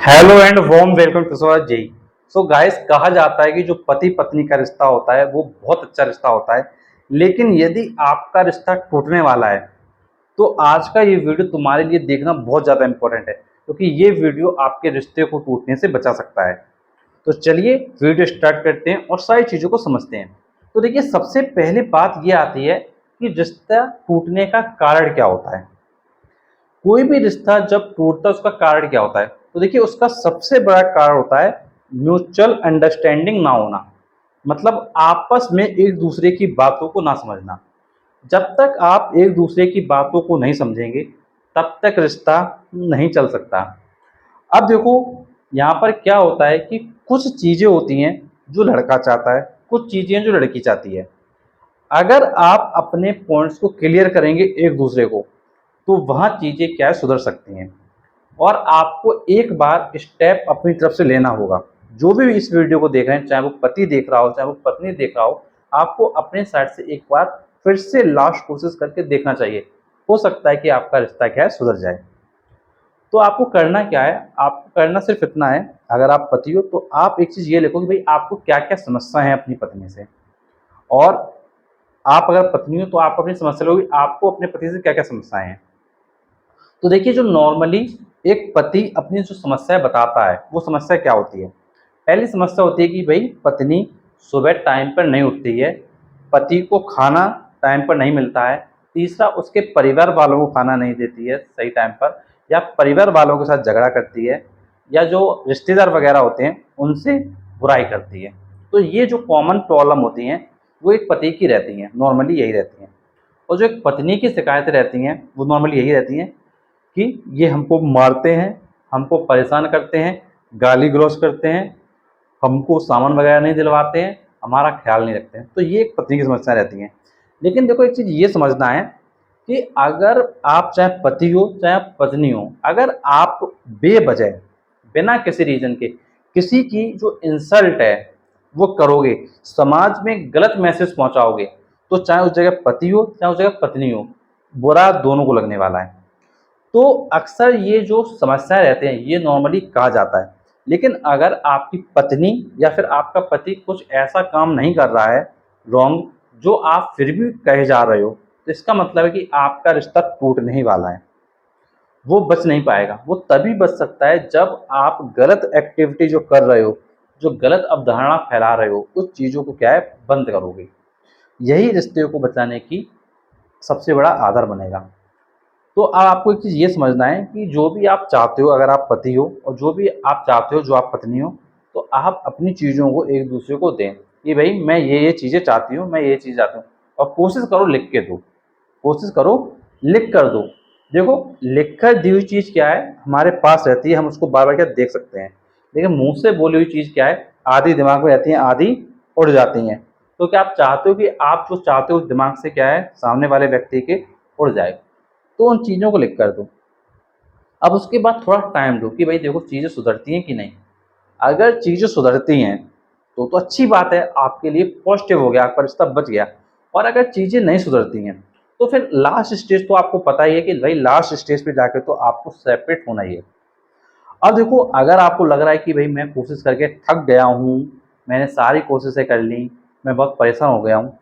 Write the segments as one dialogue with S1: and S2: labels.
S1: Hello and warm welcome to सो जी। So guys, कहा जाता है कि जो पति पत्नी का रिश्ता होता है वो बहुत अच्छा रिश्ता होता है। लेकिन यदि आपका रिश्ता टूटने वाला है तो आज का ये वीडियो तुम्हारे लिए देखना बहुत ज़्यादा इंपॉर्टेंट है, क्योंकि ये वीडियो आपके रिश्ते को टूटने से बचा सकता है। तो चलिए वीडियो स्टार्ट करते हैं और सारी चीज़ों को समझते हैं। तो देखिए, सबसे पहली बात ये आती है कि रिश्ता टूटने का कारण क्या होता है। कोई भी रिश्ता जब टूटता है उसका कारण क्या होता है, तो देखिए उसका सबसे बड़ा कारण होता है म्यूचुअल अंडरस्टैंडिंग ना होना। मतलब आपस में एक दूसरे की बातों को ना समझना। जब तक आप एक दूसरे की बातों को नहीं समझेंगे तब तक रिश्ता नहीं चल सकता। अब देखो, यहाँ पर क्या होता है कि कुछ चीज़ें होती हैं जो लड़का चाहता है, कुछ चीज़ें जो लड़की चाहती है। अगर आप अपने पॉइंट्स को क्लियर करेंगे एक दूसरे को तो वहाँ चीज़ें क्या है, सुधर सकती हैं। और आपको एक बार स्टेप अपनी तरफ से लेना होगा। जो भी इस वीडियो को देख रहे हैं, चाहे वो पति देख रहा हो चाहे वो पत्नी देख रहा हो, आपको अपने साइड से एक बार फिर से लास्ट कोशिश करके देखना चाहिए। हो सकता है कि आपका रिश्ता क्या है, सुधर जाए। तो आपको करना क्या है, आपको करना सिर्फ इतना है। अगर आप पति हो तो आप एक चीज़ ये लिखो कि भाई आपको क्या क्या समस्या है अपनी पत्नी से। और आप अगर पत्नी हो तो आप अपनी समस्या लोगे, आपको अपने पति से क्या क्या समस्याएं हैं। तो देखिए, जो नॉर्मली एक पति अपनी जो समस्या बताता है वो समस्या क्या होती है। पहली समस्या होती है कि भाई पत्नी सुबह टाइम पर नहीं उठती है, पति को खाना टाइम पर नहीं मिलता है। तीसरा, उसके परिवार वालों को खाना नहीं देती है सही टाइम पर, या परिवार वालों के साथ झगड़ा करती है, या जो रिश्तेदार वगैरह होते हैं उनसे बुराई करती है। तो ये जो कॉमन प्रॉब्लम होती हैं वो एक पति की रहती हैं, नॉर्मली यही रहती हैं। और जो एक पत्नी की शिकायतें रहती हैं वो नॉर्मली यही रहती हैं कि ये हमको मारते हैं, हमको परेशान करते हैं, गाली गलौज करते हैं, हमको सामान वगैरह नहीं दिलवाते हैं, हमारा ख्याल नहीं रखते हैं। तो ये एक पत्नी की समस्या रहती है। लेकिन देखो, एक चीज़ ये समझना है कि अगर आप चाहे पति हो चाहे आप पत्नी हो, अगर आप बेवजह बिना किसी रीज़न के किसी की जो इंसल्ट है वो करोगे, समाज में गलत मैसेज पहुंचाओगे, तो चाहे उस जगह पति हो चाहे उस जगह पत्नी हो, बुरा दोनों को लगने वाला है। तो अक्सर ये जो समस्याएँ रहते हैं ये नॉर्मली कहा जाता है। लेकिन अगर आपकी पत्नी या फिर आपका पति कुछ ऐसा काम नहीं कर रहा है रॉन्ग, जो आप फिर भी कहे जा रहे हो, तो इसका मतलब है कि आपका रिश्ता टूटने ही वाला है। वो बच नहीं पाएगा। वो तभी बच सकता है जब आप गलत एक्टिविटी जो कर रहे हो, जो गलत अवधारणा फैला रहे हो, उस चीज़ों को क्या है, बंद करोगे। यही रिश्ते को बचाने की सबसे बड़ा आधार बनेगा। तो अब आपको एक चीज़ ये समझना है कि जो भी आप चाहते हो, अगर आप पति हो और जो भी आप चाहते हो जो आप पत्नी हो, तो आप अपनी चीज़ों को एक दूसरे को दें कि भाई मैं ये चीज़ें चाहती हूँ, मैं ये चीज़ चाहती हूँ। और कोशिश करो लिख के दो, कोशिश करो लिख कर दो। देखो, लिख कर दी हुई चीज़ क्या है, हमारे पास रहती है, हम उसको बार बार क्या देख सकते हैं। लेकिन मुंह से बोली हुई चीज़ क्या है, आधी दिमाग में रहती है, आधी उड़ जाती हैं। तो क्या आप चाहते हो कि आप जो चाहते हो दिमाग से क्या है, सामने वाले व्यक्ति के उड़ जाए। तो उन चीज़ों को लिख कर दो। अब उसके बाद थोड़ा टाइम दो कि भाई देखो चीज़ें सुधरती हैं कि नहीं। अगर चीज़ें सुधरती हैं तो अच्छी बात है, आपके लिए पॉजिटिव हो गया, आपका रिश्ता बच गया। और अगर चीज़ें नहीं सुधरती हैं तो फिर लास्ट स्टेज तो आपको पता ही है कि भाई लास्ट स्टेज पे जाके तो आपको सेपरेट होना ही है। अब देखो, अगर आपको लग रहा है कि भाई मैं कोशिश करके थक गया हूँ, मैंने सारी कोशिशें कर ली, मैं बहुत परेशान हो गया हूँ,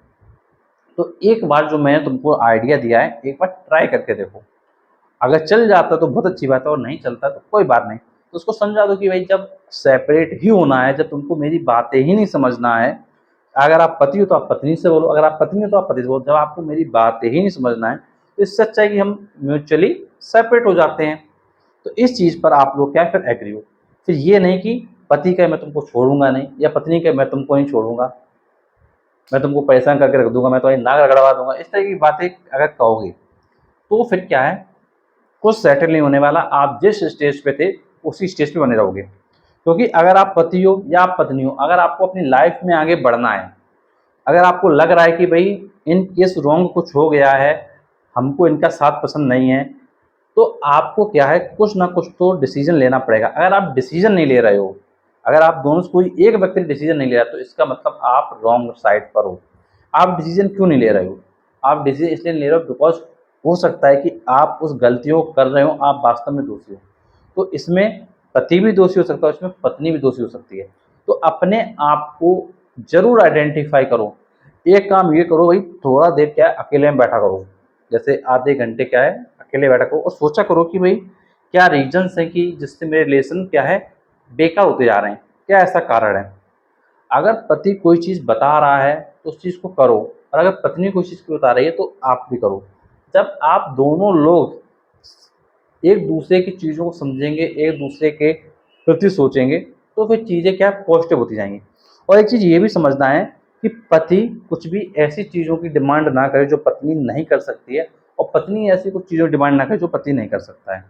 S1: तो एक बार जो मैंने तुमको आइडिया दिया है, एक बार ट्राई करके देखो। अगर चल जाता तो बहुत अच्छी बात है, और नहीं चलता तो कोई बात नहीं। तो उसको समझा दो कि भाई जब सेपरेट ही होना है, जब तुमको मेरी बातें ही नहीं समझना है, अगर आप पति हो तो आप पत्नी से बोलो, अगर आप पत्नी हो तो आप पति से बोलो, जब आपको मेरी बातें ही नहीं समझना है तो इससे अच्छा है कि हम म्यूचुअली सेपरेट हो जाते हैं। तो इस चीज़ पर आप लोग क्या है, फिर एग्री हो। फिर ये नहीं कि पति का मैं तुमको छोड़ूंगा नहीं, या पत्नी का मैं तुमको नहीं छोड़ूंगा, मैं तुमको परेशान करके रख दूंगा, मैं तुम्हारी नाक रगड़वा दूंगा, इस तरह की बातें अगर कहोगे तो फिर क्या है, कुछ सेटल नहीं होने वाला। आप जिस स्टेज पे थे उसी स्टेज पे बने रहोगे। क्योंकि अगर आप पति हो या आप पत्नी हो, अगर आपको अपनी लाइफ में आगे बढ़ना है, अगर आपको लग रहा है कि भाई इन केस रॉन्ग कुछ हो गया है, हमको इनका साथ पसंद नहीं है, तो आपको क्या है, कुछ ना कुछ तो डिसीजन लेना पड़ेगा। अगर आप डिसीजन नहीं ले रहे हो, अगर आप दोनों से कोई एक व्यक्ति डिसीजन नहीं ले रहा, तो इसका मतलब आप रॉन्ग साइड पर हो। आप डिसीजन क्यों नहीं ले रहे हो, आप डिसीजन इसलिए नहीं ले रहे हो बिकॉज हो सकता है कि आप उस गलतियों को कर रहे हो, आप वास्तव में दोषी हो। तो इसमें पति भी दोषी हो सकता है, उसमें पत्नी भी दोषी हो सकती है। तो अपने आप को जरूर आइडेंटिफाई करो। एक काम ये करो भाई, थोड़ा देर क्या है अकेले में बैठा करो, जैसे आधे घंटे क्या है अकेले बैठा करो और सोचा करो कि भाई क्या रीजंस है कि जिससे मेरे रिलेशन क्या है बेकार होते जा रहे हैं, क्या ऐसा कारण है। अगर पति कोई चीज़ बता रहा है तो उस चीज़ को करो, और अगर पत्नी कोई चीज़ बता रही है तो आप भी करो। जब आप दोनों लोग एक दूसरे की चीज़ों को समझेंगे, एक दूसरे के प्रति सोचेंगे, तो फिर चीज़ें क्या पॉजिटिव होती जाएंगी। और एक चीज़ ये भी समझना है कि पति कुछ भी ऐसी चीज़ों की डिमांड ना करे जो पत्नी नहीं कर सकती है, और पत्नी ऐसी कुछ चीज़ों की डिमांड ना करे जो पति नहीं कर सकता है।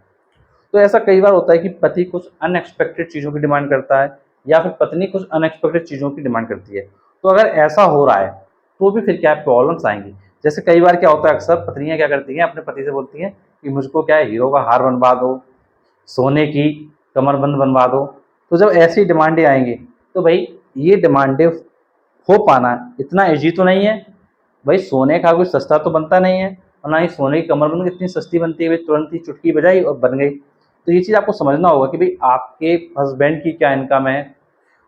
S1: तो ऐसा कई बार होता है कि पति कुछ अनएक्सपेक्टेड चीज़ों की डिमांड करता है, या फिर पत्नी कुछ अनएक्सपेक्टेड चीज़ों की डिमांड करती है। तो अगर ऐसा हो रहा है तो भी फिर क्या प्रॉब्लम्स आएंगी। जैसे कई बार क्या होता है, अक्सर पत्नियां क्या करती हैं, अपने पति से बोलती हैं कि मुझको क्या है हीरो का हार बनवा दो, सोने की कमरबंद बनवा दो। तो जब ऐसी डिमांडें आएंगी तो भाई ये डिमांडें हो पाना इतना ईजी तो नहीं है। भाई सोने का कोई सस्ता तो बनता नहीं है, और ना ही सोने की कमरबंद इतनी सस्ती बनती है, भाई तुरंत ही चुटकी बजाई और बन गई। तो ये चीज़ आपको समझना होगा कि भाई आपके हस्बैंड की क्या इनकम है,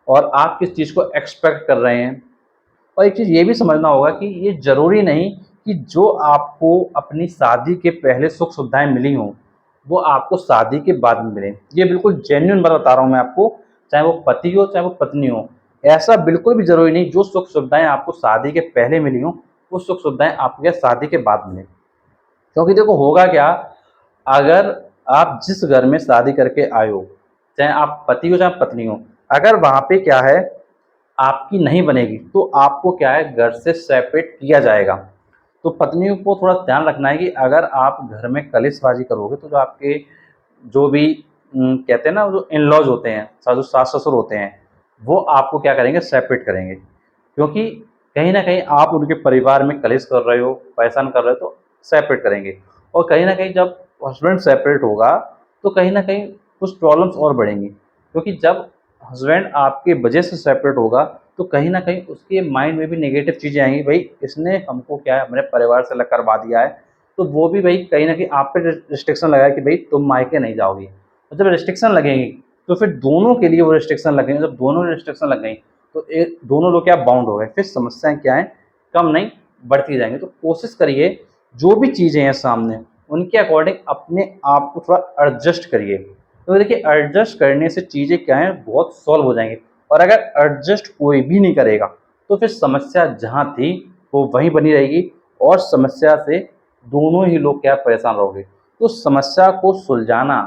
S1: और आप किस चीज़ को एक्सपेक्ट कर रहे हैं। और एक चीज़ ये भी समझना होगा कि ये ज़रूरी नहीं कि जो आपको अपनी शादी के पहले सुख सुविधाएं मिली हों वो आपको शादी के बाद में मिले। ये बिल्कुल जेन्युइन बात बता रहा हूँ मैं आपको, चाहे वो पति हो चाहे वो पत्नी हो। ऐसा बिल्कुल भी ज़रूरी नहीं जो सुख सुविधाएं आपको शादी के पहले मिली हों वो सुख सुविधाएं आपको क्या शादी के बाद मिले। क्योंकि देखो होगा क्या, अगर आप जिस घर में शादी करके आए हो, चाहे आप पति हो चाहे पत्नी हो, अगर वहाँ पे क्या है आपकी नहीं बनेगी तो आपको क्या है घर से सेपरेट किया जाएगा। तो पत्नियों को थोड़ा ध्यान रखना है कि अगर आप घर में कलेशबाजी करोगे तो जो आपके जो भी कहते हैं ना जो इन लॉज होते हैं, जो सास ससुर होते हैं, वो आपको क्या करेंगे सेपरेट करेंगे। क्योंकि कहीं ना कहीं आप उनके परिवार में कलेश कर रहे हो, परेशान कर रहे हो, तो सेपरेट करेंगे। और कहीं ना कहीं जब हस्बैंड सेपरेट होगा तो कहीं ना कहीं कुछ प्रॉब्लम्स और बढ़ेंगी। क्योंकि जब हस्बैंड आपके वजह से सेपरेट होगा तो कहीं ना कहीं उसके माइंड में भी नेगेटिव चीज़ें आएंगी, भाई इसने हमको क्या है हमारे परिवार से अलग करवा दिया है। तो वो भी भाई कहीं ना कहीं आप पे रिस्ट्रिक्शन लगाए कि भाई तुम मायके नहीं जाओगी। और जब रिस्ट्रिक्शन लगेंगी तो फिर दोनों के लिए वो रिस्ट्रिक्शन लगेंगे। जब दोनों रिस्ट्रिक्शन लग गई तो एक दोनों लोग क्या बाउंड हो गए, फिर समस्याएं क्या है कम नहीं बढ़ती जाएंगी। तो कोशिश करिए जो भी चीज़ें हैं सामने उनके अकॉर्डिंग अपने आप को थोड़ा एडजस्ट करिए। तो देखिए एडजस्ट करने से चीज़ें क्या है बहुत सॉल्व हो जाएंगी। और अगर एडजस्ट कोई भी नहीं करेगा तो फिर समस्या जहाँ थी वो वहीं बनी रहेगी, और समस्या से दोनों ही लोग क्या परेशान रहोगे। तो समस्या को सुलझाना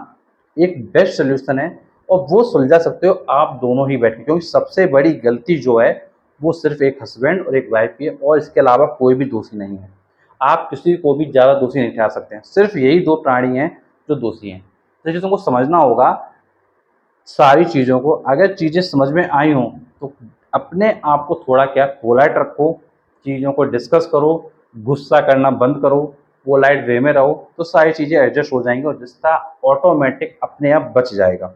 S1: एक बेस्ट सोल्यूशन है, और वो सुलझा सकते हो आप दोनों ही बैठ के। क्योंकि सबसे बड़ी गलती जो है वो सिर्फ एक हस्बैंड और एक वाइफ की है, और इसके अलावा कोई भी दोषी नहीं है। आप किसी को भी ज़्यादा दोषी नहीं ठहरा सकते हैं, सिर्फ यही दो प्राणी हैं जो दोषी हैं। तो ये तुमको समझना होगा सारी चीज़ों को। अगर चीज़ें समझ में आई हों तो अपने आप को थोड़ा क्या पोलाइट रखो, चीज़ों को डिस्कस करो, गुस्सा करना बंद करो, पोलाइट वे में रहो, तो सारी चीज़ें एडजस्ट हो जाएंगी और रिश्ता ऑटोमेटिक अपने आप बच जाएगा।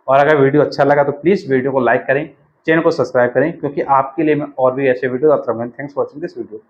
S1: और अगर वीडियो अच्छा लगा तो प्लीज़ वीडियो को लाइक करें, चैनल को सब्सक्राइब करें, क्योंकि आपके लिए मैं और भी ऐसे वीडियो आता रहूँगा। Thanks for watching this video.